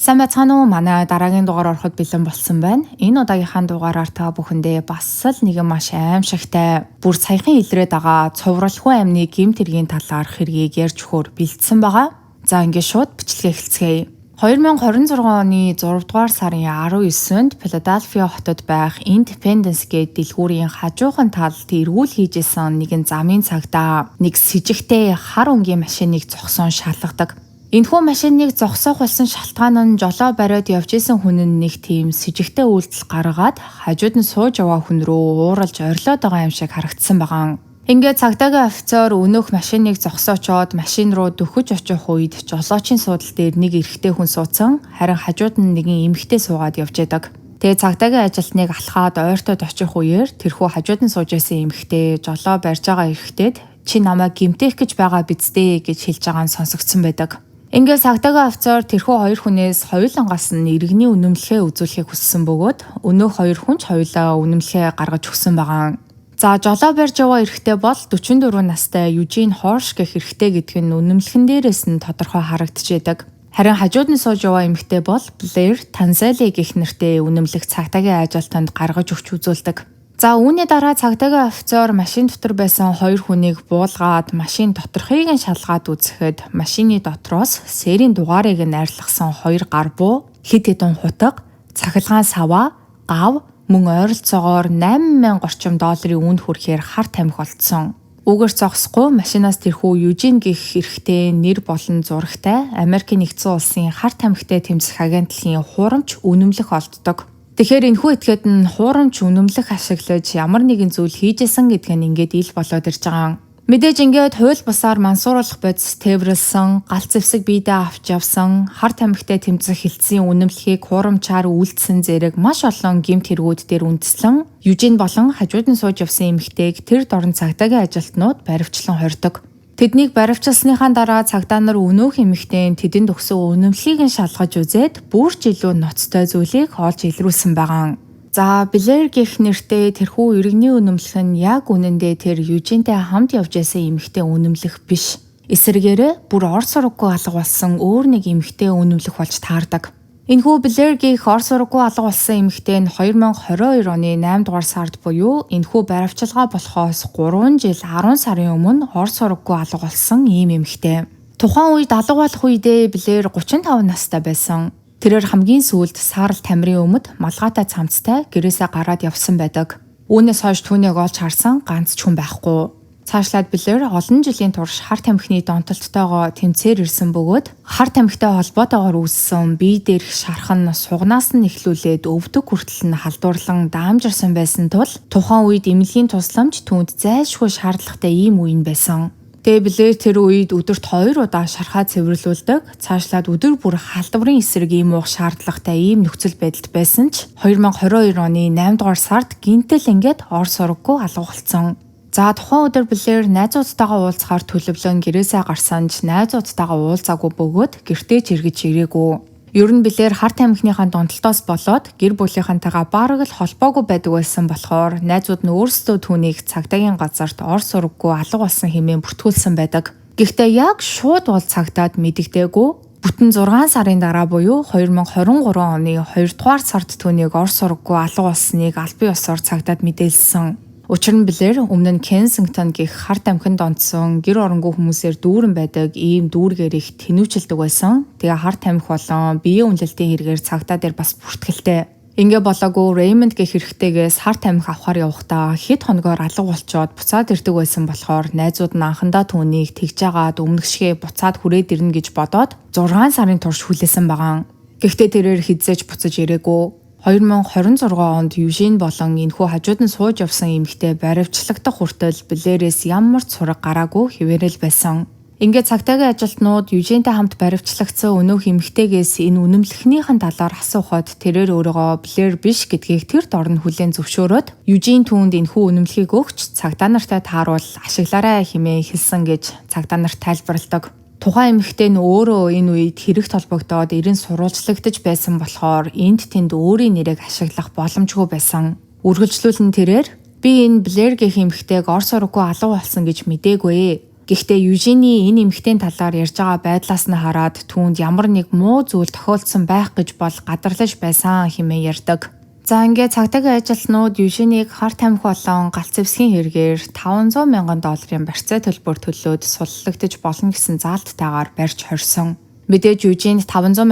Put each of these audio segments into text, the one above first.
Сайн байцгаана уу? Манай дараагийн дугаар ороход бэлэн болсон байна. Энэ удаагийнхаа дугаараар та бүхэндээ бас л нэгэн маш аимшигтай, бүр саяхан илрээд байгаа цовруулахгүй амны гэмт хэргийн талаарх хэргийг ярьж өгөхөөр бэлдсэн байгаа. За ингээд шууд бичлэгээ эхэлцгээе. 2026 оны 6 дугаар сарын 19-нд Philadelphia хотод байх Independence Gate дэлгүүрийн хажуухан талд эргүүл хийжсэн нэгэн замын цагтаа нэг сэжигтэй хар өнгийн машиныг зогсоон шалгадаг. Энэхүү машиныг зогсоох болсон шалтгаан нь жолоо бариад явж исэн хүн нь нэг тийм сэжигтэй үйлдэл гаргаад хажууд нь сууж яваа хүн рүү ууралж орилоод байгаа юм шиг харагдсан байгаа. Ингээд цагдаагийн офицер өнөөх машиныг зогсоочоод машин руу дөхөж очих үед жолоочийн суудлын дээр нэг эрэгтэй хүн суудсан, харин хажууд нь нэгэн эмэгтэй суугаад явж байдаг. Тэгээ цагдаагийн ажилтныг алхаад ойртоод очих үеэр тэрхүү хажууд нь сууж исэн эмэгтэй жолоо барьж байгаа эрэгтэйд "Чи намайг гэмтэх гэж байгаа биз дээ" гэж хэлж байгаа нь сонсогдсон байдаг. Ингээд цагдаагийн офицер тэрхүү хоёр хүнээс хоёулангаас нь иргэний үнэмлэхээ үзүүлэхийг хүссэн бөгөөд өнөөх хоёр хүн ч хоёулаа үнэмлэхээ гаргаж өгсөн байгаа. За жолоо барьж яваа эрэгтэй бол 44 настай Eugene Horsch гэх эрэгтэй гэдэг нь үнэмлэхэн дээрээс нь тодорхой харагдчихэдэг. Харин хажууд нь сууж яваа эмэгтэй бол Blair Tanzali гэх нэртэй үнэмлэх цагдаагийн ажилтнанд гаргаж өгч үзүүлдэг. За үүний дараа цагдаагийн офицер машин дотор байсан хоёр хүнийг буулгаад машин доторхыг нь шалгаад үзэхэд машины дотроос сэрийн дугаарыг нь арилгасан хоёр гар буу, хэд хэдэн хутга, цахилгаан саваа, гав, мөн ойролцоогоор 8,000 орчим долларын үнд хүрэхээр хар тамхи олдсон. Үүгээр зогсохгүй машинаас тэрхүү Eugene гэх эрэгтэй нэр болон зурагтай Америкийн нэгдсэн улсын хар тамхитай тэмцэх агентлагийн хурамч үнэмлэх олддог. Тэгэхээр энэхүү этгээд нь хуурамч үнэмлэх ашиглаж ямар нэгэн зүйл хийжсэн гэдг нь ингээд ил болоод ирж байгаа. Мэдээж ингээд хууль бусаар мансууруулах бодис тээвэрлсэн, галц зэвсэг биедээ авч явсан, хар тамхитай тэмцэх хилцийн үнэмлэхийг хуурамчаар үйлдсэн зэрэг маш олон гэмт хэрэгүүд дээр үндэслэн Eugene болон хажууд нь сууж явсан эмэгтэйг тэр дорн цагдаагийн ажилтнууд баривчлан хордог. Тэднийг баривчилсныхаа дараа цагдаа нар өнөөх эмэгтэй тэдэнд өгсөн үнэмлэхийг нь шалгаж үзээд бүр ч илүү ноцтой зүйлийг олж илрүүлсэн байгаа. За Blair гэх нэртэй тэрхүү иргэний үнэмлэх нь яг үнэндээ тэр Eugene-тэй хамт явж байсан эмэгтэй үнэмлэх биш. Эсвэргээрээ бүр ор сураггүй алга болсон өөр нэг эмэгтэй үнэмлэх болж таардаг. Энэхүү Blair гэх ор сураггүй алга болсон эмэгтэй нь 2022 оны 8 дугаар сард буюу энэхүү баривчилгаа болохоос 3 жил 10 сарын өмнө ор сураггүй алга болсон ийм эмэгтэй. Тухайн үед алга болох үедээ Blair 35 настай байсан. Тэрээр хамгийн сүүлд саарл тамирын өмд малгайтай цамцтай гэрээсээ гараад явсан байдаг. Үүнээс хойш түүнийг олж харсан ганц ч хүн байхгүй. Цаашлаад Blair олон жилийн турш хар тамхины донтолттойгоо тэмцээр ирсэн бөгөөд хар тамхитай холбоотойгоор үүссэн бие дээрх шархан сугнаас нь эхлүүлээд өвдөг хүртэл нь халдварлан даамжирсан байсан тул тухайн үед эмнэлгийн тусламж түүнд зайлшгүй шаардлагатай ийм үеийн байсан. Тэгээ Blair тэр үед өдөрт 2 удаа шархаа цэвэрлүүлдэг, цаашлаад өдөр бүр халдварын эсрэг ийм уух шаардлагатай ийм нөхцөл байдалд байсан ч 2022 оны 8 дугаар сард гинтэл ингээд ор сураггүй алга болсон. За тухайн өдөр Blair найзуудтайгаа уулзахаар төлөвлөн гэрээсээ гарсан ч найзуудтайгаа уулзаагүй бөгөөд гэртээ ч эргэж ирээгүй. Ер нь Blair хар тамхиныхаа донтолтоос болоод гэр бүлийнхэнтэйгээ бараг л холбоогүй байдаг байсан болохоор найзууд нь өөрсдөө түүнийг цагдаагийн газарт ор сураггүй алга болсон хэмээн бүртгүүлсэн байдаг. Гэхдээ яг шууд бол цагдаад мэдэгдээгүй. Бүтэн 6 сарын дараа буюу 2023 оны 2 дугаар сард түүнийг ор сураггүй алга болсныг албан ёсоор цагдаад мэдээлсэн. Учир нь Blair өмнө нь Kensington гэх хар тамхинд онцсон гэр оронгүй хүмүүсээр дүүрэн байдаг ийм дүүргээр их тэнүүчилдэг байсан. Тэгээ хар тамхи болон биеийн үнэлэлтийн хэрэгээр цагдаа дээр бас бүртгэлтэй. Ингээ болоогүй Raymond гэх эрэгтэйгээс хар тамхи авахар явахдаа хэд хоногоор алга болчоод буцаад ирдэг байсан болохоор найзууд нь анхандаа түүнийг тэгж агаад өмнөгшгөө буцаад хүрээд ирнэ гэж бодоод 6 сарын турш хүлээсэн байгаа. Гэхдээ тэрээр хизээж буцаж ирээгүй. 2026 онд Eugene болон энэхүү хажууд нь сууж явсан эмэгтэй баривчлагдах хүртэл Blair-ээс ямар ч сураг гараагүй хэвээрэл байсан. Ингээд цагдаагийн ажилтнууд Eugene-тэй хамт баривчлагдсан өнөөх эмэгтэйгээс энэ үнэмлэхнийхэн талаар асуухад тэрээр өөрийгөө Blair биш гэдгийг тэр дорн хүлээн зөвшөөрөөд Eugene түүнд энэхүү үнэмлэхийг өгч цагдаа нартай тааруул ашиглаарай хэмээн хэлсэн гэж цагдаа нарт тайлбарладаг. Тухайн эмэгтэй нь өөрөө энэ үед хэрэг толбогдоод эрен сурвалжлагдаж байсан болохоор энд тэнд өөрийн нэрийг ашиглах боломжгүй байсан. Үргэлжлүүлэн тэрээр "Би энэ Blair гэх эмэгтэйг ор сураггүй алга болсон гэж мэдээгүй. Гэхдээ Южиний энэ эмэгтэйн талаар ярьж байгаа байдлаас нь хараад түүнд ямар нэг муу зүйл тохиолдсон байх гэж бол гадарлаж байсан хэмээн ярьдаг. За ингээд цагдаагийн ажилтнууд Южинийг хар тамхи болон галц зэвсгийн хэрэгээр $500,000 барьцаа төлбөр төлөөд суллагдаж болно гэсэн заалттайгаар барьж хорьсон. Мэдээж Южинд $500,000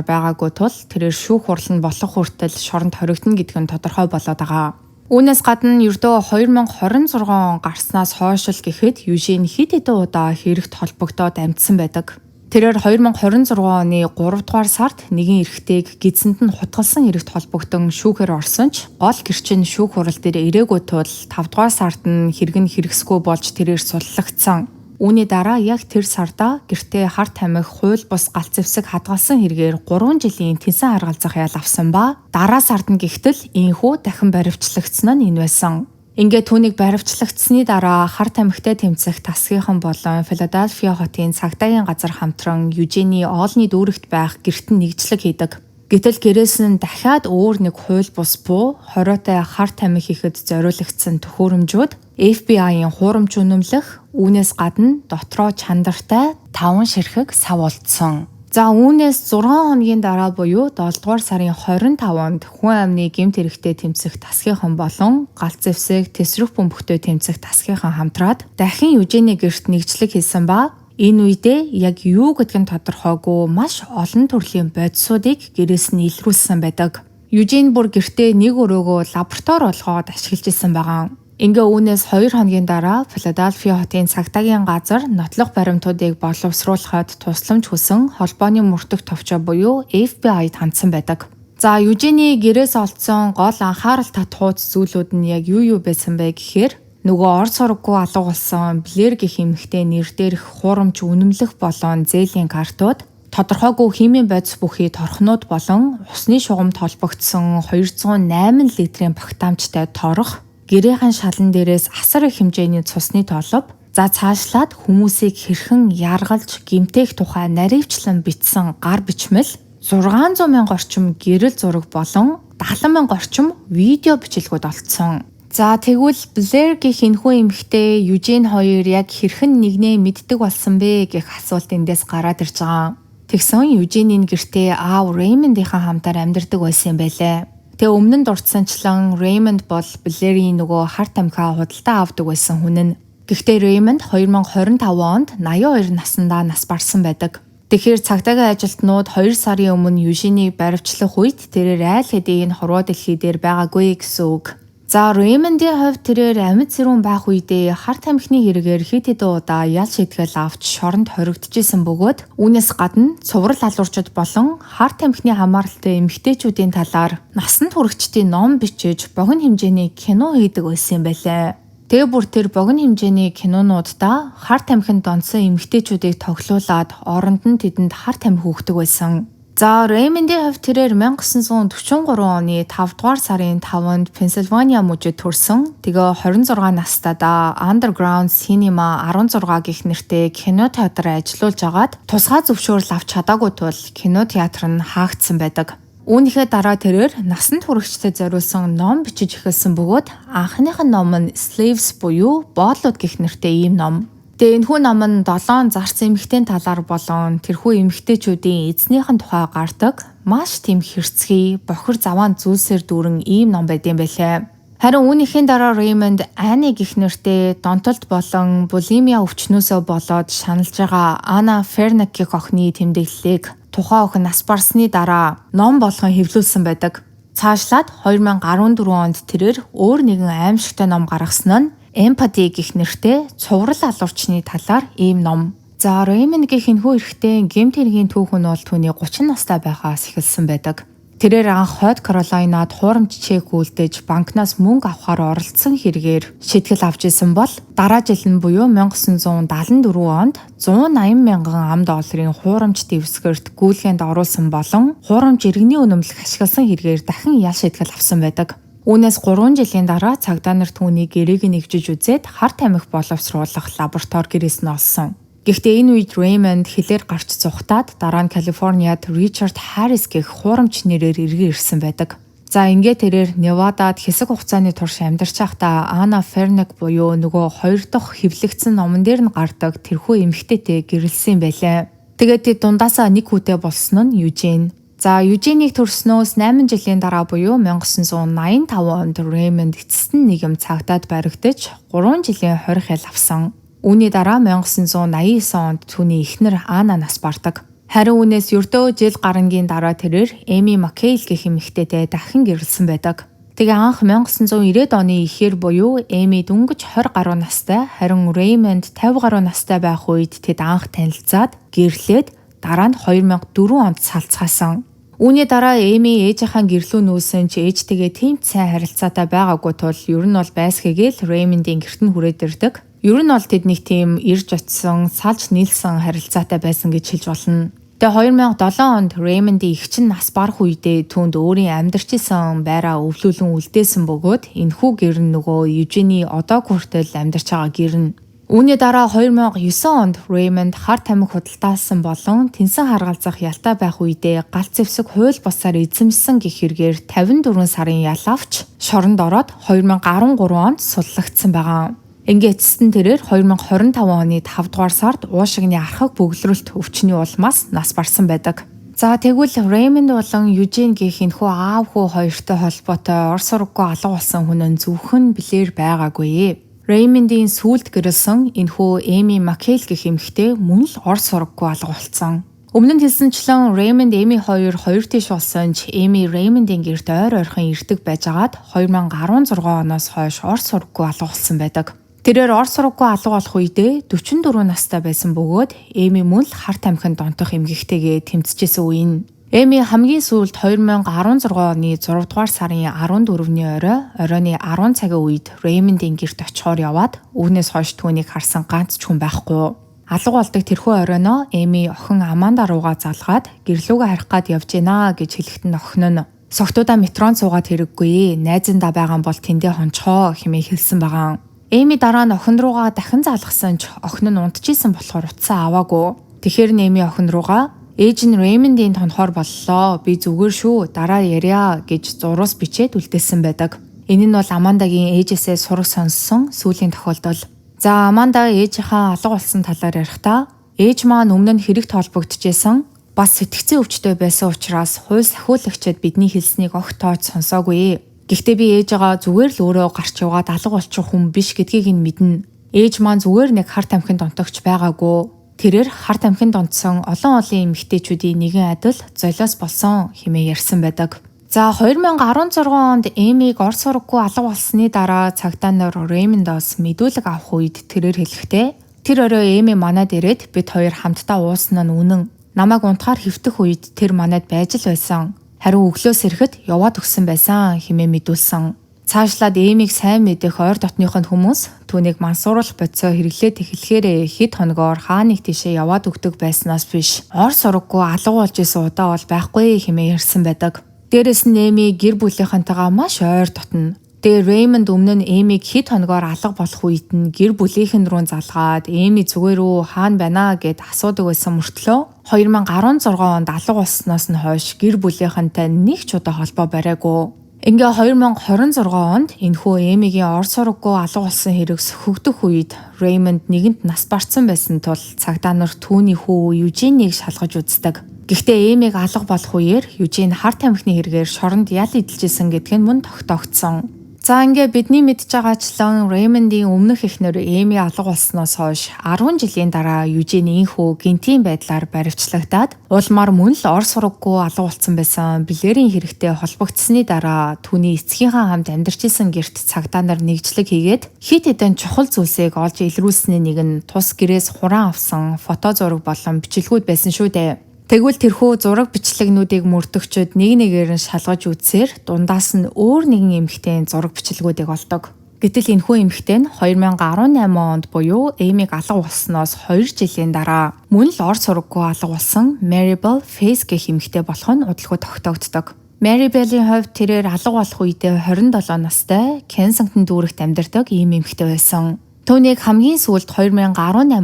байгаагүй тул тэрээр шүүх хурал нь болох хүртэл шоронд хоригдно гэдг нь тодорхой болоод байгаа. Үүнээс гадна ердөө 2026 он гарснаас хойш л гэхэд Южин хэд хэдэн удаа хэрэгт холбогдоод амьдсан байдаг. Тэрээр 2026 оны 3 дугаар сард нэгэн эрэгтэйг гидсэнд нь хутгалсан хэрэгт холбогдсон шүүхээр орсон ч гол гэрчин шүүх хурал дээр ирээгүй тул 5 дугаар сард нь хэрэг нь хэрэгсгүй болж тэрээр суллагдсан. Үүний дараа яг тэр сарда гэртээ хар тамхи, хууль бус галц зэвсэг хадгалсан хэрэгээр 3 жилийн тэнсэн харгалзах ял авсан ба дараа сард нь гихтэл инхүү дахин баривчлагдсан нь энэ байсан. Ингээд түүнийг баривчлагдсны дараа хар тамхитай тэмцэх тасгийнхан болон Филадельфия хотын цагдаагийн газар хамтран Южиний оолны дүүрэгт байх гэрт нь нэгжлэг хийдэг. Гэтэл гэрээс нь дахиад өөр нэг хууль бус буу хориотой хар тамхи хийхэд зориулагдсан төхөөрөмжүүд FBI-ийн хуурамч үнэмлэх, үүнээс гадна дотроо чандартай 5 ширхэг савуулдсан. За үүнээс 6 хоногийн дараа буюу 7 дугаар сарын 25-нд хүн амны гэмт хэрэгтэд тэмцэх тасгийнхан болон галц зэвсэг тэсрэх бөмбөгтөд тэмцэх тасгийнхан хамтраад дахин Южиний гэрт нэгжлэг хийсэн ба энэ үедээ яг юу гэдг нь тодорхойгүй маш олон төрлийн бодисуудыг гэрээс нь илрүүлсэн байдаг. Южин бүр гэртээ нэг өрөөгөө лаборатори болгоод ашиглаж исэн байгаа. Ингээ үүнээс 2 хоногийн дараа Филадельфия хотын цагдаагийн газар нотлох баримтуудыг боловсруулахад тусламж хүсэн холбооны мөрдөх товчоо буюу FBI-д хандсан байдаг. За Южиний гэрээс олдсон гол анхаарал татгууц зүйлүүд нь яг юу байсан бэ гэхээр нөгөө ор сургаггүй алга болсон Блэр гэх эмэгтэй нэр дээрх хуурамч үнэмлэх болон зээлийн картууд, тодорхойгүй химийн бодис бүхий торхнууд болон усны шугамд холбогдсон 208 литрийн багтаамжтай торох, гэрийнхэн шалан дээрээс асар их хэмжээний цусны толб, за цаашлаад хүмүүсийг хэрхэн яргалж гэмтэх тухай наривчлан бичсэн гар бичмэл, 600,000 орчим гэрэл зураг болон 70,000 орчим видео бичлэгүүд олцсон. За тэгвэл Блэр гэх энэхүү эмэгтэй Южин хоёр яг хэрхэн нэгнээ мэддэг болсон бэ гэх асуулт эндээс гараад ирж байгаа. Тэгсэн Южин энэ гэртээ аав Реймондынхаа хамтаар амьдардаг байсан юм байлээ. Тэгээ өмнө нь дурдсанчлан Реймонд бол Блэрийн нөгөө хар тамхиа худалдаа авдаг байсан хүн нь. Гэхдээ Реймонд 2025 онд 82 наснда нас барсан байдаг. Тэгэхээр цагдаагийн ажилтнууд 2 сарын өмнө Южинийг баривчлах үед тэрээр айл хэдийн хорвоо дэлхий дээр байгаагүй гэсэн үг. За Реймондын хувьд тэрээр амьд зэрүүн байх үедээ хар тамхины хэрэгээр хэд хэдэн удаа ял шийтгэл авч шоронд хоригдчихсэн бөгөөд үүнээс гадна цуврал алуурчид болон хар тамхины хамааралтай эмэгтэйчүүдийн талаар насанд хүрэгчдийн ном бичиж богино хэмжээний кино хийдэг байсан юм байлээ. Тэгээ бүр тэр богино хэмжээний кинонуудаа хар тамхинд донсон эмэгтэйчүүдийг тоглуулад оронд нь тэдэнд хар тамхи өгдөг байсан. За Реймондын хувьд тэрээр 1943 оны 5 дугаар сарын 5-нд Пенсильвания мужид төрсөн. Тэгээ 26 настайдаа Underground Cinema 16 гэх нэртэй кино театраар ажиллаж агаад тусгай зөвшөөрөл авч чадаагүй тул кино театр нь хаагдсан байдаг. Үүнийхээ дараа тэрээр насанд хүрэгчдэд зориулсан ном бичиж эхэлсэн бөгөөд анхных нь ном нь Slaves буюу боолууд гэх нэртэй ийм ном. Тэгээ энэхүү ном нь 7 зарц эмэгтэйн талаар болон тэрхүү эмэгтэйчүүдийн эзнийхэн тухай гардаг маш тийм хэрцгий, бохир заваан зүйлсээр дүүрэн ийм ном байд юм байлээ. Харин үүнийхээ дараа Реймонд Ани гэх нэртэй донтолт болон булимия өвчнөөсөө болоод шаналж байгаа Ана Фернак гэх охины тэмдэглэлийг тухайн охин нас барсны дараа ном болгон хэвлүүлсэн байдаг. Цаашлаад 2014 онд тэрээр өөр нэгэн аимшигтай ном гаргасан нь Empathy гэх нэртэй цуврал алуурчны талаар ийм ном. За Реймонд гэх энэхүү эрэгтэй гэмт хэргийн түүх нь бол түүний 30 настай байхаас эхэлсэн байдаг. Тэрээр анх Хойд Каролинад хуурамч чек үлдээж банкнаас мөнгө авахар оролцсон хэрэгээр шийтгэл авч исэн бол дараа жил нь буюу 1974 онд $180,000 хуурамч дэвсгэрт гүйлгээнд оруулсан болон хуурамч иргэний үнэмлэх ашигласан хэрэгээр дахин ял шийтгэл авсан байдаг. Үүнээс 3 жилийн дараа цагдаа нар түүнийг гэрээг нэгжиж үзээд хар тамхи боловсруулах лаборатори гэрээс нь олсон. Гэхдээ энэ үед Реймонд хэлээр гарч зугатаад дараа нь Калифорниад Ричард Харрис гэх хуурамч нэрээр эргэн ирсэн байдаг. За ингээд тэрээр Невадад хэсэг хугацааны турш амьдарч байхдаа Анна Фернек буюу нөгөө 2 дахь хэвлэгдсэн номон дээр нь гардаг тэрхүү эмэгтэйтэй гэрэлсэн байлаа. Тэгээд тэд дундаасаа нэг хүүтэй болсон нь Южин. За Южинийг төрснөөс 8 жилийн дараа буюу 1985 онд Рэймонд эцэст нь нийгэм цагдаад баригдаж 3 жилийн хорих ял авсан. Үүний дараа 1989 онд түүний эхнэр Анна нас бардаг. Харин үүнээс ердөө жил гарангийн дараа тэрээр Эми Маккейл гэх эмэгтэйтэй дахин гэрэлсэн байдаг. Тэгээ анх 1990-ад оны эхээр буюу Эми дөнгөж 20 гаруй настай, харин Рэймонд 50 гаруй настай байх үед тэд анх танилцаад гэрлээд дараа нь 2004 онд салцгаасан. Үүний дараа Эми ээжийнхаа гэрлүү нүүсэн ч ээжтэйгээ тийм сайн харилцаатай байгаагүй тул ер нь бол байсхийгээл Рэймондын гэрт нь хүрээд ирдэг. Ер нь бол тэд нэг тийм ирж очсон, салж нийлсэн харилцаатай байсан гэж хэлж болно. Тэгээ 2007 онд Рэймондын эгч нь нас барах үедээ түүнд өөрийн амьдарч исэн байраа өвлүүлэн үлдээсэн бөгөөд энэхүү гэр нь нөгөө Южиний одоо хүртэл амьдарч байгаа гэр нь. Үүний дараа 2009 онд Рэймонд хар тамхи худалдаалсан болон тэнсэн харгалзах ялтай байх үедээ галт зэвсэг хууль бусаар эзэмсэн гэх хэрэгээр 54 сарын ял авч шоронд ороод 2013 онд суллагдсан байгаа. Ингээд эцэст нь тэрээр 2025 оны 5 дугаар сард уушигны архаг бөглөрөлт өвчний улмаас нас барсан байдаг. За тэгвэл Рэймонд болон Южин гэх энэхүү аав хүү хоёртой холбоотой ор сургаггүй алга болсон хүн нь зөвхөн билээр байгаагүй. Рэймондын сүлд гэрэлсэн энэхүү Эми Маккейл гэх эмэгтэй мөн л ор сургаггүй алга болсон. Өмнө нь хэлсэнчлэн Рэймонд Эми хоёр тийш болсон ч Эми Рэймондын гэрт ойр ойрхон ирдэг байжгаад 2016 оноос хойш ор сургаггүй алга болсон байдаг. Тэрээр ор сургаггүй алга болох үедээ 44 настай байсан бөгөөд Эми мөн л хар тамхинд донтох эмгэгтэйгээ тэмцэжсэн үе нь. Эми хамгийн сүүлд 2016 оны 6 дугаар сарын 14-ний оройны 10 цагийн үед Рэймондын гэрт очихоор яваад үүнээс хойш түүнийг харсан ганц ч хүн байхгүй. Алга болдог тэрхүү оройноо Эми охин Аманда руугаа залгаад гэрлүүгээ харих гад явж гинэ гэж хэлэхэд охин нь "Согтуудаа метрон суугаад хэрэггүй, найзандаа байгаа бол тэндээ хонцгоо" хэмээн хэлсэн байгаа. Эми дараа нь охин руугаа дахин залгасан ч охин нь унтчихсан болохоор утсаа аваагүй. Тэгэхээр Эми охин руугаа "Ээж нь Рэймондын тонхоор боллоо. Би зүгээр шүү. Дараа яриа" гэж зурус бичээд үлдээсэн байдаг. Энэ нь бол Амандагийн ээжээсээ сураг сонссон сүүлийн тохиолдол. За Аманда ээжийнхаа алга болсон талаар ярихдаа ээж маань өмнө нь хэрэгт холбогдчихсэн. Бас сэтгцэн өвчтөй байсан учраас хууль сахиулагчид бидний хэлснийг огт тоож сонсоогүй. Гэхдээ би ээжээгаа зүгээр л өөрөө гарч яваад алга болчих хүн биш гэдгийг нь мэднэ. Ээж маань зүгээр нэг хар тамхинд донтогч байгаагүй. Тэрээр хар тамхинд донтсон олон эмэгтэйчүүдийн нэгэн адил золиос болсон хэмээн ярьсан байдаг. За 2016 онд Эмиг ор сургаггүй алга болсны дараа цагдаа нар Рэймондоос мэдүүлэг авах үед тэрээр хэлэхдээ "Тэр орой Эми манад ирээд бид хоёр хамтдаа уусан нь үнэн. Намайг унтахаар хэвтэх үед тэр манад байж л байсан. Харин өглөөс ирэхэд яваад өгсөн байсан" хэмээн мэдүүлсэн. Цаашлаад Эмиг сайн мэдэх ойр дотныхон хүмүүс түүнийг мансууруулах бодисоо хэрэглээд эхлэхээр хэд хоногоор хааныг тийшээ яваад өгдөг байснаас биш ор сургаггүй алга болж исэн удаа бол байхгүй хэмээн ярьсан байдаг. Дээрээс нь Эми гэр бүлийнхэнтэйгээ маш ойр дотно. Тэгээ Рэймонд өмнө нь Эмиг хэд хоногоор алга болох үед нь гэр бүлийнхэн рүү залгаад Эми зүгээр үү хаана байна гэд асуудаг байсан мөртлөө 2016 онд алга болсноос нь хойш гэр бүлийнхэнтэй нэг ч удаа холбоо бариагүй. Ингээ 2026 онд энэхүү Эмигийн ор сургаггүй алга болсон хэрэг сөхөгдөх үед Рэймонд нэгэнт нас барсан байсан тул цагдаа нар түүний хүү Южинийг шалгаж үздэг. Гэхдээ Эмиг алга болох үеэр Южин хар тамхины хэрэгээр шоронд ял идэлжсэн гэдг нь мөн тогтоогдсон. За ингээ бидний мэдж байгаачлан Рэймондын өмнөх эхнэр Эми алга болсноос хойш 10 жилийн дараа Южиний хүү гинтийн байдлаар баривчлагдаад улмаар мөн л ор сургаггүй алга болцсон байсан билэрийн хэрэгтэй холбогдсны дараа түүний эцгийнхээ хамт амьдарч исэн гэрт цагдаа нар нэгжлэг хийгээд хит хитэн чухал зүйлсийг олж илрүүлсний нэг нь тус гэрээс хураан авсан фото зураг болон бичлэгүүд байсан шүү дээ. Тэгвэл тэрхүү зураг бичлэгнүүдийг мөрдөгчөд нэг нэгээр нь шалгаж үзсээр дундаас нь өөр нэгэн эмэгтэйн зураг бичлэгүүдийг олдог. Гэтэл энэхүү эмэгтэй нь 2018 онд буюу Эмиг алга болсноос 2 жилийн дараа мөн л ор сургаггүй алга болсон Maribel Faze гэх эмэгтэй болох нь удалгүй тогтоогддог. Maribel-ийн хувьд тэрээр алга болох үедээ 27 настай Кенсингтон дүүрэгт амьдардаг ийм эмэгтэй байсан. Түүнийг хамгийн сүүлд 2018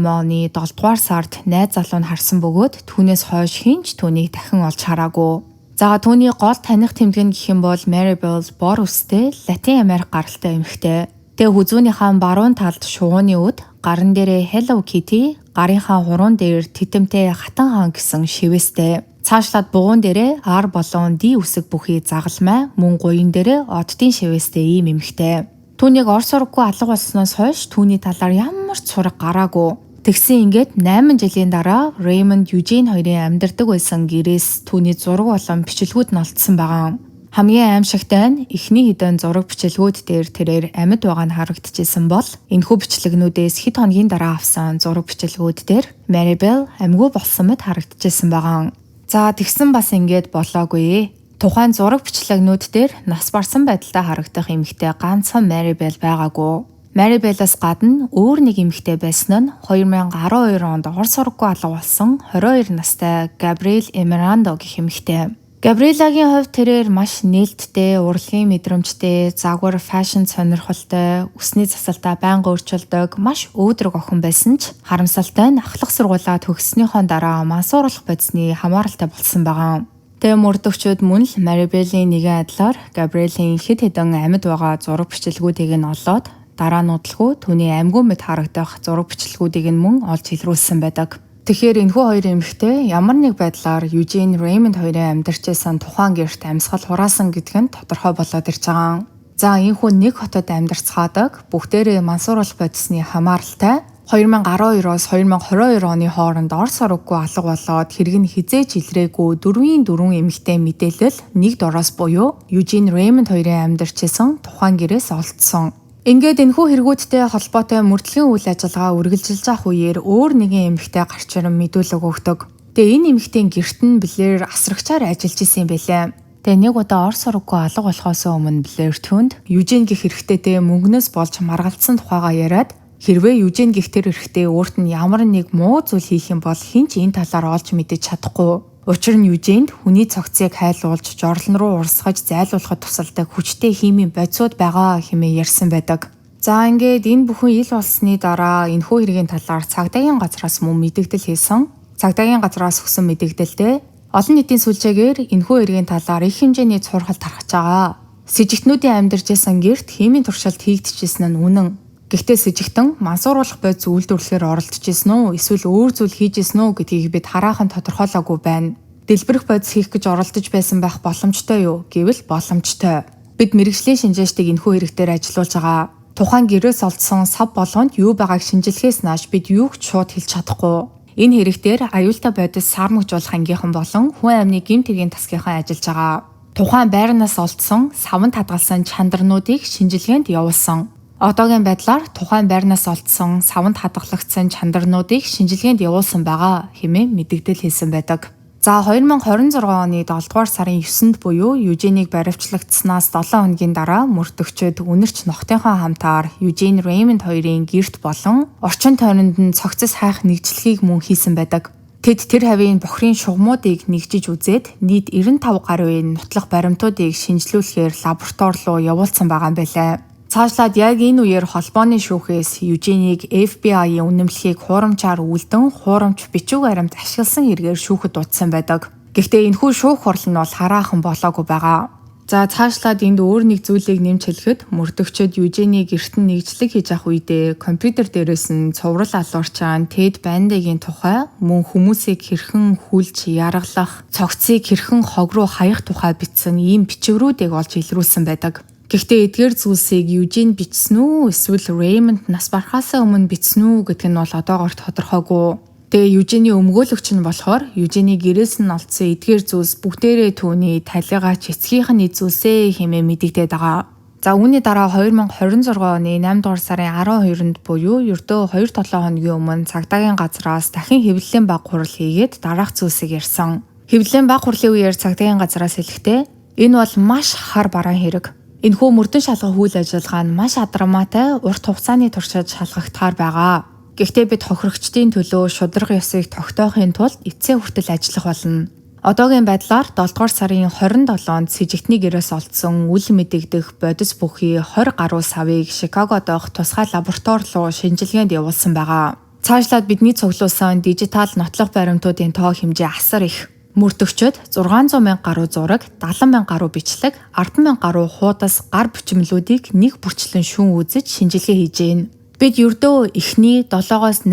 оны 7 дугаар сард найз залуу нь харсан бөгөөд түүнээс хойш хинч түүнийг дахин олж хараагүй. За түүний гол таних тэмдэг гэх юм бол Maribel бор үстэй Латин Америк гаралтай эмэгтэй. Тэгээ хүзүүнийхээ баруун талд шувууны үд, гарын дээрээ Hello Kitty, гарынхаа хуруун дээр титэмтэй хатан хаан гэсэн шивэстэй. Цаашлаад бугуун дээрээ R болон D үсэг бүхий загалмай, мөн гуян дээрээ оддын шивэстэй ийм эмэгтэй. Түүнийг Орос ураггүй алга болсноос хойш түүний талаар ямар ч сураг гараагүй. Тэгсэн ингээд 8 жилийн дараа Raymond Eugene хоёрын амьдардаг байсан гэрээс түүний зураг болон бичлэгүүд нь олдсон байгаа. Хамгийн аимшигтай нь эхний хэдэн зураг бичлэгүүд дээр тэрээр амьд байгаа нь харагдчихсэн бол энэхүү бичлэгнүүдээс хэд хоногийн дараа авсан зураг бичлэгүүд дээр Maribel амьгүй болсон мэт харагдчихсэн байгаа. За тэгсэн бас ингээд болоогүй. Тухайн зураг бичлэгнүүд дээр нас барсан байдалтай харагдах эмэгтэй ганцхан Maribel байгаагүй. Maribel-аас гадна өөр нэг эмэгтэй байсан нь 2012 онд Орос ураггүй алга болсон 22 настай Gabriel Emerando гэх эмэгтэй. Габриэлагийн хувьд тэрээр маш нээлттэй, урлагийн мэдрэмжтэй, загвар фэшн сонирхолтой, үсний засалтаа байнга өөрчилдөг, маш өөдрөг охин байсан ч харамсалтай нь ахлах сургуулаа төгссөнийхөө дараа мансууруулах бодисны хамааралтай болсон байгаа. Тэгээ мөрдөгчүүд мөн л Maribel-ийн нэгэн адилаар Gabriel-ийн хэд хэдэн амьд байгаа зураг бичлэгүүдийг нь олоод дараа нь удалгүй түүний амьгүй мэт харагдах зураг бичлэгүүдийг нь мөн олж илрүүлсэн байдаг. Тэгэхээр энэхүү хоёр эмэгтэй ямар нэг байдлаар Eugene Raymond хоёрын амьдарчсан тухайн гэрт амьсгал хураасан гэдг нь тодорхой болоод ирж байгаа. За энэхүү нэг хотод амьдарцгаадаг бүгдээрээ мансууруулах бодисны хамааралтай 2012-оос 2022 оны хооронд Орос ураггүй алга болоод хэрэг нь хизээж илрээгүй 4 эмэгтэй мэдээлэл нэг дороос буюу Eugene Raymond хоёрын амьдарчсан тухайн гэрээс олдсон. Ингээд энэхүү хэрэгүүдтэй холбоотой мөрдлөгийн үйл ажиллагаа үргэлжилж авах үеэр өөр нэгэн эмэгтэй гарч ирэн мэдүүлэг өгдөг. Тэгээ энэ эмэгтэйн гэрт нь Блэр асрагчаар ажиллаж исэн юм байлээ. Тэгээ нэг удаа Орос ураггүй алга болохоос өмнө Блэр түнд Eugene гэх эрэгтэйтэй мөнгнөөс болж маргалдсан тухайгаа яриад хэрвээ Eugene гэх тэр эрэгтэй өөрт нь ямар нэг муу зүйл хийх юм бол хэн ч энэ талаар олж мэдэж чадахгүй. Учир нь Eugene хүний цогцыг хайлуулж жорлон руу урсгаж зайлуулахад тусалдаг хүчтэй химийн бодисууд байгаа хэмээн ярьсан байдаг. За ингээд энэ бүхэн ил болсны дараа энэхүү хэргийн талаар цагдаагийн газраас мөн мэдээлэл хийсэн. Цагдаагийн газраас өгсөн мэдээлэлдээ олон нийтийн сүлжээгээр энэхүү хэргийн талаар их хэмжээний цуурхал тархаж байгаа. С ิจ гтнүүдийн амьдарч исэн гэрт химийн туршилт хийгдчихсэн нь үнэн. Гэхдээ с ิจ гтэн мансууруулах бодис үйлдвэрлэхээр оролдож исэн үү эсвэл өөр зүйл хийж исэн үү гэдгийг бид хараахан тодорхойлоогүй байна. Дэлбэрэх бодис хийх гэж оролдож байсан байх боломжтой юу гэвэл боломжтой. Бид мэрэгжлийн шинжээчдийг энэхүү хэрэг дээр ажиллуулж байгаа. Тухайн гэрээс олдсон сав болгонд юу байгааг шинжилгээс нааш бид юуг ч шууд хэлж чадахгүй. Энэ хэрэг дээр аюултай бодис саармагжуулах ангийнхан болон хүн амны гэмт хэргийн тасгийнхаа ажиллаж байгаа. Тухайн байрнаас олдсон савнд хадгалсан чандарнуудыг шинжилгээнд явуулсан. Одоогийн байдлаар тухайн байрнаас олдсон савнд хадгалагдсан чандарнуудыг шинжилгээнд явуулсан байгаа хэмээн мэдэгдэл хийсэн байдаг. За 2026 оны 7 дугаар сарын 9-нд буюу Eugene-ийг баривчлагдсанаас 7 хоногийн дараа мөрдөгчид үнэрч нохтынхоо хамтаар Eugene Raymond хоёрын гэрт болон орчин тойронд нь цогцос хайх нэгжлэхийг мөн хийсэн байдаг. Тэд тэр хавийн бохрын шугамуудыг нэгжиж үзээд нийт 95 гаруйн нутлах баримтуудыг шинжилүүлэхээр лаборатори руу явуулсан байгаа юм байлаа. Цаашлаад яг энэ үеэр холбооны шүүхээс Eugene-ийг FBI-ийн үнэмлэхийг хуурамчаар үлдэн хуурамч бичиг баримт ашигласан хэрэгээр шүүхэд дуудсан байдаг. Гэхдээ энэхүү шүүх хурал нь бол хараахан болоогүй байгаа. За цаашлаад энд өөр нэг зүйлийг нэмж хэлэхэд мөрдөгчид Eugene-ийг эртэн нэгжлэг хийж авах үедээ компьютер дээрээс нь цуврал алуурчаан Ted Bundy-гийн тухай мөн хүмүүсийг хэрхэн хүлж яргалах, цогцыг хэрхэн хог руу хаях тухай бичсэн ийм бичвэрүүдийг олж илрүүлсэн байдаг. Гэхдээ эдгээр зүйлсийг Eugene бичсэн үү эсвэл Raymond нас барахаас өмнө бичсэн үү гэдг нь бол одоогоор тодорхойгүй. Тэгээ Eugene-ийн өмгөөлөгч нь болохоор Eugene-ийн гэрээс нь олдсон эдгээр зүйлс бүгдээрээ түүний талигач эцгийнх нь эзүүлсэ хэмээн мэдэгдээд байгаа. За үүний дараа 2026 оны 8 дугаар сарын 12-нд буюу ердөө 2-7 хоногийн өмнө цагдаагийн газраас дахин хэвлэлийн баг хурал хийгээд дараах зүйлсийг ярьсан. Хэвлэлийн баг хурлын үеэр цагдаагийн газраас хэлэхдээ энэ бол маш хар бараан хэрэг. Энэхүү мөрдөн шалгах үйл ажиллагаа нь маш адармаатай урт хугацааны туршид шалгагдахаар байгаа. Гэхдээ бид хохирогчдын төлөө шударга ёсыг тогтоохын тулд эцсээ хүртэл ажиллах болно. Одоогийн байдлаар 7 дугаар сарын 27-нд сэжигтний гэрээс олдсон үл мэдэгдэх бодис бүхий 20 гаруй савыг Шикагод байх тусгай лаборатори руу шинжилгээнд явуулсан байгаа. Цаашлаад бидний цуглуулсан дижитал нотлох баримтуудын тоо хэмжээ асар их. Мөрдөгчөд 600,000 гаруй зураг, 70,000 гаруй бичлэг, 10,000 гаруй хуудас гар бичмлүүдийг нэг бүрчлэн шүүн үзэж шинжилгээ хийж байна. Бид ердөө эхний 7-8%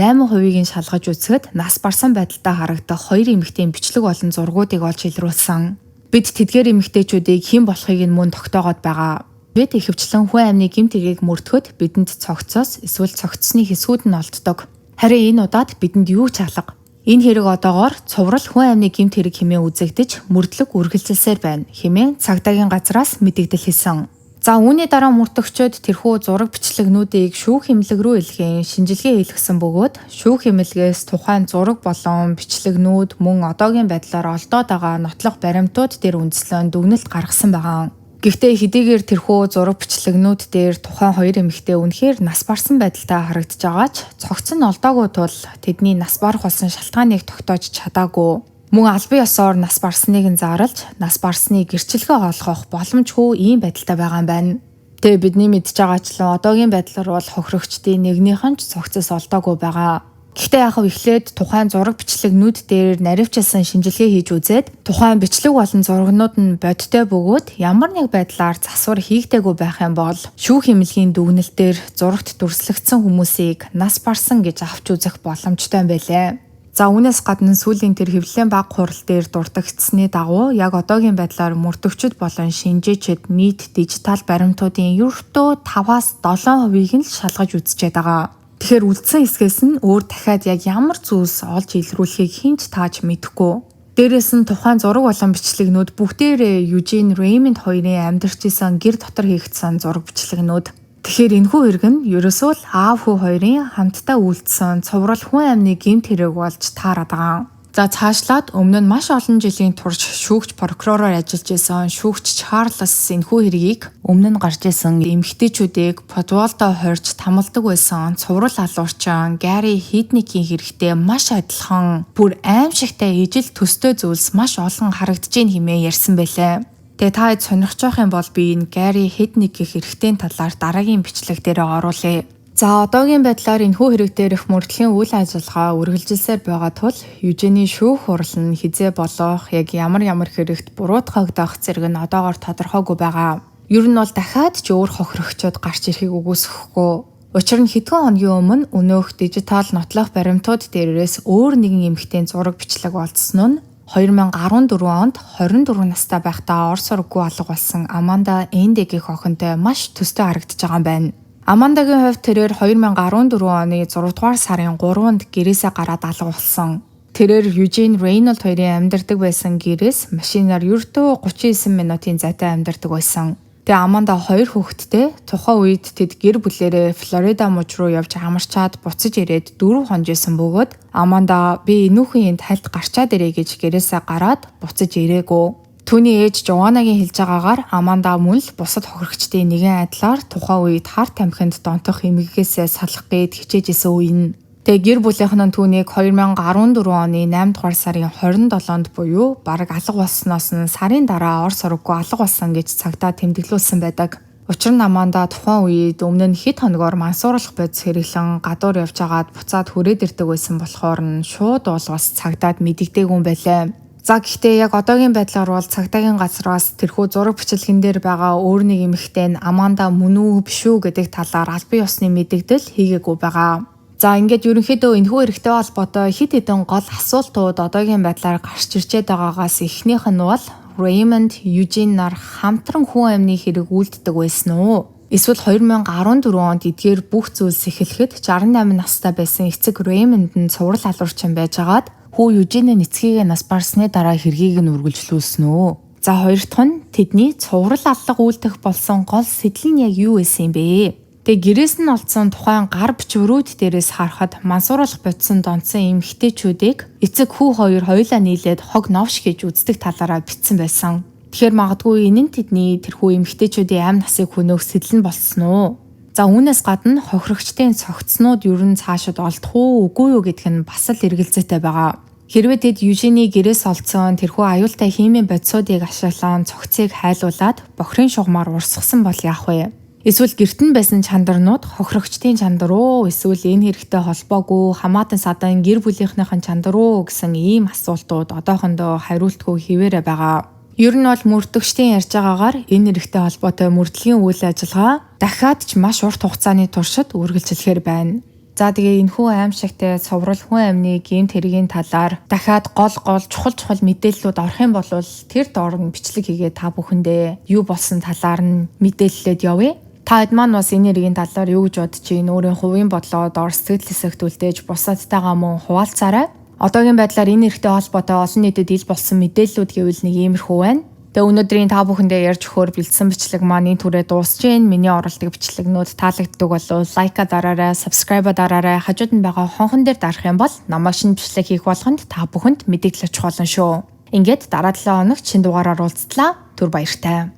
шалгаж үзэхэд нас барсан байдалтай харагдах 2 эмэгтэйн бичлэг болон зургуудыг олж илрүүлсэн. Бид тэдгээр эмэгтэйчүүдийг хэн болохыг нь мөн тогтоогоод байгаа. Бид ихэвчлэн хүн амны гэмт хэргийг мөрдөхөд бидэнд цогцоос эсвэл цогцсны хэсгүүд нь олддог. Харин энэ удаад бидэнд юу ч алга. Энэ хэрэг одоогоор цуврал хүн амны гэмт хэрэг хэмээн үзэгдэж мөрдлөг үргэлжилсээр байна хэмээн цагдаагийн газраас мэдэгдэл хийсэн. За үүний дараа мөрдөгчөд тэрхүү зураг бичлэгнүүдийг шүүх эмнэлэг рүү илгээн шинжилгээ хийлгэсэн бөгөөд шүүх эмнэлгээс тухайн зураг болон бичлэгнүүд мөн одоогийн байдлаар олдоод байгаа нотлох баримтууд дээр үндэслэн дүгнэлт гаргасан байгаа. Гэхдээ хэдийгээр тэрхүү зураг бичлэгнүүд дээр тухайн хоёр эмэгтэй үнэхээр нас барсан байдалтай харагдаж байгаа ч цогц нь олдоогүй тул тэдний нас барах болсон шалтгааныг тогтоож чадаагүй. Мөн албан ёсоор нас барсныг нь зарлж, нас барсны гэрчлэгээ олгох боломжгүй ийм байдалтай байгаа юм байна. Тэгээ бидний мэдж байгаачлан одоогийн байдлаар бол хохирогчдын нэгнийх нь ч цогцос олдоогүй байгаа. Гэхдээ яг эхлээд тухайн зураг бичлэгнүүд дээр наривчилсан шинжилгээ хийж үзээд тухайн бичлэг болон зурагнууд нь бодтой бөгөөд ямар нэг байдлаар засвар хийгдээгүй байх юм бол шүүх эмнэлгийн дүгнэлтээр зурагт дүрслэгдсэн хүмүүсийг нас барсан гэж авч үзэх боломжтой юм байлээ. За үүнээс гадна сүүлийн тэр хэвлэлийн баг хурал дээр дурдгдсны дагуу яг одоогийн байдлаар мөрдөгчд болон шинжээчид нийт дижитал баримтуудын ердөө 5-7%-ийг нь л шалгаж үзчихэд байгаа. Тэгэхээр үлдсэн хэсгээс нь өөр дахиад яг ямар зүйлс олж илрүүлэхийг хинч тааж мэдэхгүй. Дээрээс нь тухайн зураг болон бичлэгнүүд бүгдээрээ Южин Реймонд хоёрын амьдарч исэн гэр дотор хийгдсэн зураг бичлэгнүүд. Тэгэхээр энэхүү хэрэг нь ерөөсөө л аав хүү хоёрын хамтдаа үйлдсэн цуврал хүн амны гэмт хэрэг болж таарад байгаа. За цаашлаад өмнө нь маш олон жилийн турш шүүгч прокуророор ажиллаж исэн шүүгч Чарльз энэхүү хэргийг өмнө нь гарч исэн эмэгтэйчүүдийг подволдо хорьж тамалдаг байсан цуврал алуурчин Гарри Хидникийн хэрэгтэй маш адилхан бүр аимшигтай ижил төстэй зүйлс маш олон харагдаж ийн хэмээн ярьсан байлээ. Тэгээ та хэд сонирхож байх юм бол би энэ Гарри Хидникийн хэрэгтийн талаар дараагийн бичлэг дээр оруулъя. За одоогийн байдлаар энэхүү хэрэг дээрх мөрдлийн үйл ажиллагаа үргэлжилсээр байгаа тул Южиний шүүх хурал нь хизээ болох яг ямар хэрэгт буруутгагдах зэрэг нь одоогоор тодорхойгүй байгаа. Ер нь бол дахиад ч өөр хохирогчдод гарч ирэхийг үгүйсэхгүй. Учир нь хэдхэн хоногийн өмнө өнөөх дижитал нотлох баримтууд дээрээс өөр нэгэн эмэгтэйн зураг бичлэг олдсон нь 2014 онд 24 настай байхдаа ор сургаггүй алга болсон Аманда Эндегийн охинтой маш төстэй харагдаж байгаа юм байна. Амандагийн хувьд тэрээр 2014 оны 6 дугаар сарын 3-нд гэрээсээ гараад алга болсон. Тэрээр Южин Рейнольд хоёрын амьдардаг байсан гэрээс машинаар ердөө 39 минутын зайтай амьдардаг байсан. Тэгээ Аманда 2 хүүхэдтэй тухайн үед тэд гэр бүлээрээ Флорида муж руу явж амарчаад буцаж ирээд 4 хоног исэн бөгөөд Аманда би энүүхийн тальд гарчаад ирээ гэж гэрээсээ гараад буцаж ирээгүй. Түүний ээж Жованагийн хэлж байгаагаар Аманда мөн л бусад хохирогчдын нэгэн адилаар тухайн үед харт амхинд донтох эмгэгээсээ салах гээд хичээж исэн үе нь. Тэгээ гэр бүлийнх нь түүнийг 2014 оны 8 дугаар сарын 27-нд буюу бараг алга болсноос нь сарын дараа ор сургаггүй алга болсон гэж цагдаа тэмдэглүүлсэн байдаг. Учир нь Аманда тухайн үед өмнө нь хэд хоногоор мансууруулах бодис хэрэглэн гадуур явж агаад буцаад хүрээд ирдэг байсан болохоор нь шууд уулгаас цагдаад мэдэгдээгүй юм байлаа. За гэхдээ яг одоогийн байдлаар бол цагдаагийн газраас тэрхүү зураг бичлэгэн дээр байгаа өөр нэг эмэгтэй нь Аманда мөн үү биш үү гэдэг талаар албан ёсны мэдэгдэл хийгээгүй байгаа. За ингээд ерөнхийдөө энэхүү эрэгтэй холбоотой хит хитэн гол асуултууд одоогийн байдлаар гарч ирчээд байгаагаас эхнийх нь бол Реймонд Южин нар хамтран хүн амны хэрэг үйлддэг байсан уу? Эсвэл 2014 онд эдгээр бүх зүйлс эхлэхэд 68 настай байсан эцэг Реймонд нь цуврал алуурчин байжгаад хүү Южины эцгийг нас барсны дараа хэргийг нь үргэлжлүүлсэн үү? За хоёр дахь нь тэдний цуврал алга үйлдэх болсон гол сэдэл нь яг юу байсан юм бэ? Тэгээ гэрээс нь олдсон тухайн гар бичвэрүүд дээрээс харахад мансууруулах бодсон донцсон эмэгтэйчүүдийг эцэг хүү хоёр хоёулаа нийлээд хог новш гэж үздэг талаараа бичсэн байсан. Тэгэхээр магадгүй энэ нь тэдний тэрхүү эмэгтэйчүүдийн амь насыг хөнөөх сэдэл нь болсон уу? За үүнээс гадна хохирогчдын цогцснууд ер нь цаашид олдох уу үгүй юу гэдг нь бас л эргэлзээтэй байгаа. Хэрвээ тэд Южины гэрээс олдсон тэрхүү аюултай химийн бодисуудыг ашиглан цогцыг хайлуулад бохирын шугамар урсгасан бол яах вэ? Эсвэл гэрт нь байсан чандарнууд хохирогчдын чандар уу, эсвэл энэ хэрэгтэй холбоогүй хамаатан садан гэр бүлийнхнийхэн чандар уу гэсэн ийм асуултууд одоохондоо хариултгүй хിവэрэ байгаа. Ер нь бол мөрдөгчдийн ярьж байгаагаар энэ хэрэгтэй холбоотой мөрдлөгийн үйл ажиллагаа дахиад ч маш урт хугацааны туршид үргэлжилэхээр байна. За тэгээ энэхүү аимшигтай цоврал хүн амны гэмт хэргийн талаар дахиад гол чухал мэдээллүүд орох юм бол тэр доор нь бичлэг хийгээ та бүхэндээ юу болсон талаар нь мэдээлэлээд явъя. Та хэд маань бас энэ хэргийн талаар юу гэж бодож байна? Өөрийн хувийн бодлоо доор сэтгэл хэсэгт үлдээж бусадтайгаа мөн хуваалцаарай. Одоогийн байдлаар энэ хэрэгтэй холбоотой олон нийтэд ил болсон мэдээллүүд гэвэл нэг иймэрхүү байна. Тэгээ өнөөдрийн та бүхэндээ ярьж өгөхөөр бэлдсэн бичлэг маань энэ түрээ дуусж байна. Миний оруулдаг бичлэгнүүд таалагддаг бол лайка дараарай, subscribe дараарай. Хажууд нь байгаа хонхон дээр дарах юм бол намайг шинэ бичлэг хийх болгонд та бүхэнд мэдээлэл очих болно шүү. Ингээд дараа 7 хоногт шинэ дугаараар уулзтлаа. Түр баяртай.